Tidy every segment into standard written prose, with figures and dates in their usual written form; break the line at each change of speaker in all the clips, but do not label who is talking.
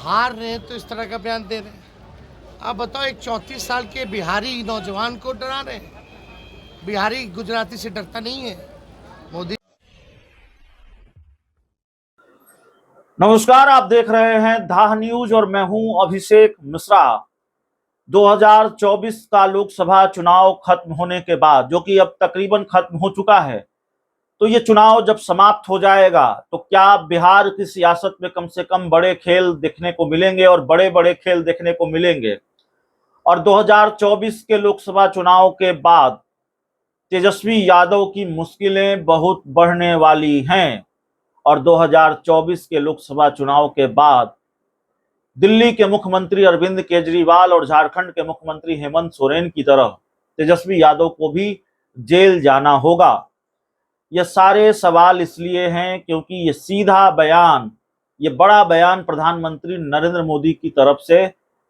हार रहे हैं तो इस तरह का बयान दे रहे हैं। आप बताओ, एक 34 साल के बिहारी नौजवान को डरा रहे हैं। बिहारी गुजराती से डरता नहीं है। मोदी।
नमस्कार, आप देख रहे हैं दाह न्यूज और मैं हूं अभिषेक मिश्रा। 2024 का लोकसभा चुनाव खत्म होने के बाद, जो कि अब तकरीबन खत्म हो चुका है, तो ये चुनाव जब समाप्त हो जाएगा तो क्या बिहार की सियासत में कम से कम बड़े खेल देखने को मिलेंगे और बड़े बड़े खेल देखने को मिलेंगे। और 2024 के लोकसभा चुनाव के बाद तेजस्वी यादव की मुश्किलें बहुत बढ़ने वाली हैं। और 2024 के लोकसभा चुनाव के बाद दिल्ली के मुख्यमंत्री अरविंद केजरीवाल और झारखंड के मुख्यमंत्री हेमंत सोरेन की तरह तेजस्वी यादव को भी जेल जाना होगा। ये सारे सवाल इसलिए हैं क्योंकि ये सीधा बयान, ये बड़ा बयान प्रधानमंत्री नरेंद्र मोदी की तरफ से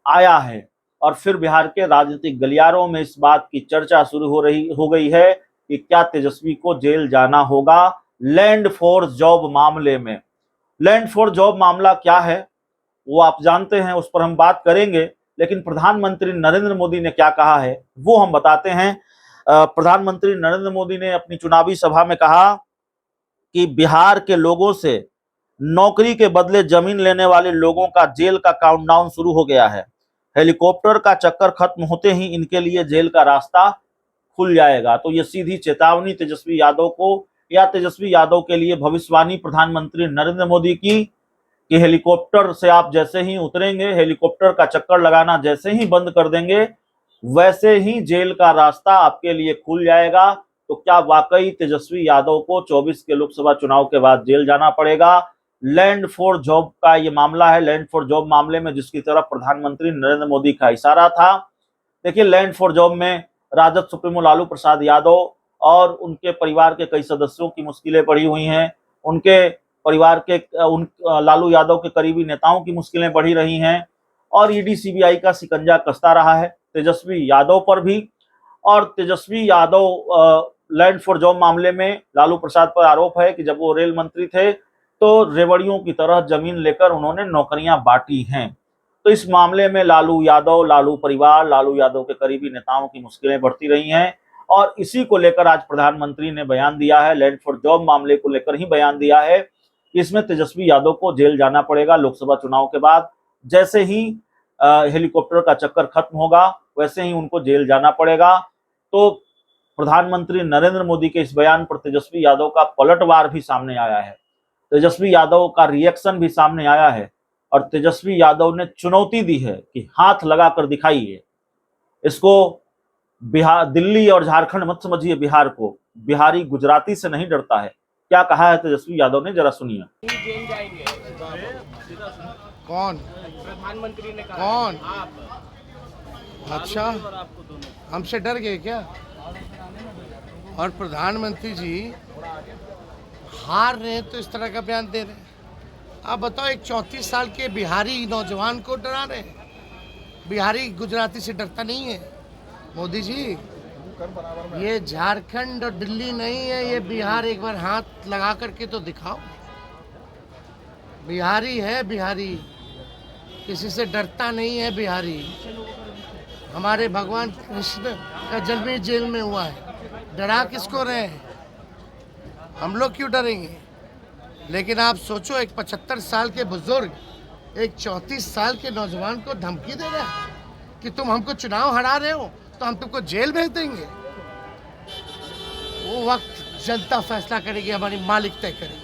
आया है। और फिर बिहार के राजनीतिक गलियारों में इस बात की चर्चा शुरू हो गई है कि क्या तेजस्वी को जेल जाना होगा लैंड फोर्स जॉब मामले में। लैंड फोर्स जॉब मामला क्या है वो आप जानते हैं, उस पर हम बात करेंगे। लेकिन प्रधानमंत्री नरेंद्र मोदी ने क्या कहा है वो हम बताते हैं। प्रधानमंत्री नरेंद्र मोदी ने अपनी चुनावी सभा में कहा कि बिहार के लोगों से नौकरी के बदले जमीन लेने वाले लोगों का जेल का काउंटडाउन शुरू हो गया है। हेलीकॉप्टर का चक्कर खत्म होते ही इनके लिए जेल का रास्ता खुल जाएगा। तो ये सीधी चेतावनी तेजस्वी यादव को, या तेजस्वी यादव के लिए भविष्यवाणी प्रधानमंत्री नरेंद्र मोदी की कि हेलीकॉप्टर से आप जैसे ही उतरेंगे, हेलीकॉप्टर का चक्कर लगाना जैसे ही बंद कर देंगे, वैसे ही जेल का रास्ता आपके लिए खुल जाएगा। तो क्या वाकई तेजस्वी यादव को 24 के लोकसभा चुनाव के बाद जेल जाना पड़ेगा? लैंड फॉर जॉब का ये मामला है। लैंड फॉर जॉब मामले में जिसकी तरफ प्रधानमंत्री नरेंद्र मोदी का इशारा था, देखिए, लैंड फॉर जॉब में राजद सुप्रीमो लालू प्रसाद यादव और उनके परिवार के कई सदस्यों की मुश्किलें बढ़ी हुई हैं। उनके परिवार के लालू यादव के करीबी नेताओं की मुश्किलें बढ़ी रही हैं। और ईडी सीबीआई का शिकंजा कसता रहा है तेजस्वी यादव पर भी। और Tejashwi Yadav land for job मामले में लालू प्रसाद पर आरोप है कि जब वो रेल मंत्री थे तो रेवड़ियों की तरह जमीन लेकर उन्होंने नौकरियां बांटी हैं। तो इस मामले में लालू यादव, लालू परिवार, लालू यादव के करीबी नेताओं की मुश्किलें बढ़ती रही हैं। और इसी को लेकर आज प्रधानमंत्री ने बयान दिया है, लैंड फॉर जॉब मामले को लेकर ही बयान दिया है कि इसमें तेजस्वी यादव को जेल जाना पड़ेगा लोकसभा चुनाव के बाद। जैसे ही हेलीकॉप्टर का चक्कर खत्म होगा वैसे ही उनको जेल जाना पड़ेगा। तो प्रधानमंत्री नरेंद्र मोदी के इस बयान पर तेजस्वी यादव का पलटवार भी सामने आया है, तेजस्वी यादव का रिएक्शन भी सामने आया है। और तेजस्वी यादव ने चुनौती दी है कि हाथ लगाकर दिखाइए इसको। बिहार, दिल्ली और झारखंड मत समझिए बिहार को, बिहारी गुजराती से नहीं डरता है। क्या कहा है तेजस्वी यादव ने, जरा सुनिए।
जेल जाएंगे।
कौन?
प्रधानमंत्री ने कहा।
कौन?
आप।
अच्छा,
और आपको दोनों।
हमसे डर गए क्या? और प्रधानमंत्री जी हार रहे हैं तो इस तरह का बयान दे रहे हैं। आप बताओ, एक 34 साल के बिहारी नौजवान को डरा रहे हैं। बिहारी गुजराती से डरता नहीं है। मोदी जी, ये झारखंड और दिल्ली नहीं है, ये बिहार। एक बार हाथ लगा करके तो दिखाओ। बिहारी है, बिहारी किसी से डरता नहीं है। बिहारी, हमारे भगवान कृष्ण का जन्म ही जेल में हुआ है। डरा किसको रहे हैं? हम लोग क्यों डरेंगे? लेकिन आप सोचो, एक 75 साल के बुजुर्ग एक 34 साल के नौजवान को धमकी दे रहे हैं कि तुम हमको चुनाव हरा रहे हो तो हम तुमको जेल भेज देंगे। वो वक्त जनता फैसला करेगी, हमारी मालिक तय करेगी।